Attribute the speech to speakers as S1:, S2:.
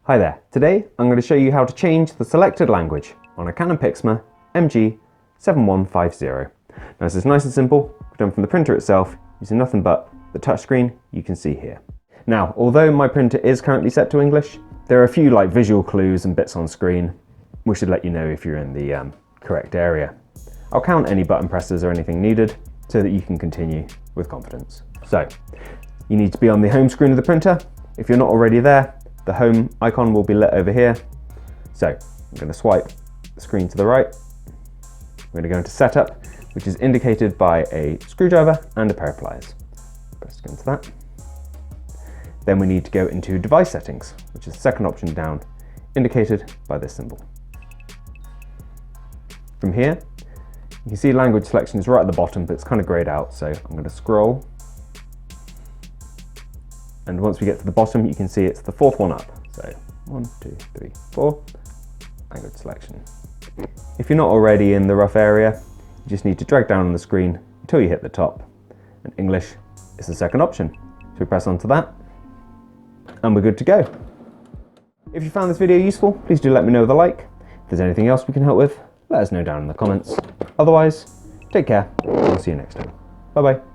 S1: Hi there, today I'm going to show you how to change the selected language on a Canon Pixma MG7150. Now this is nice and simple, done from the printer itself, using nothing but the touchscreen you can see here. Now, although my printer is currently set to English, there are a few visual clues and bits on screen which should let you know if you're in the correct area. I'll count any button presses or anything needed so that you can continue with confidence. So, you need to be on the home screen of the printer. If you're not already there, the home icon will be lit over here. So I'm going to swipe the screen to the right. I'm going to go into setup, which is indicated by a screwdriver and a pair of pliers. Press into that. Then we need to go into device settings, which is the second option down, indicated by this symbol. From here, you can see language selection is right at the bottom, but it's kind of grayed out. So I'm going to scroll. And once we get to the bottom, you can see it's the fourth one up. So 1, 2, 3, 4, language selection. If you're not already in the rough area, you just need to drag down on the screen until you hit the top. And English is the second option. So we press onto that and we're good to go. If you found this video useful, please do let me know with a like. If there's anything else we can help with, let us know down in the comments. Otherwise, take care and I'll see you next time. Bye bye.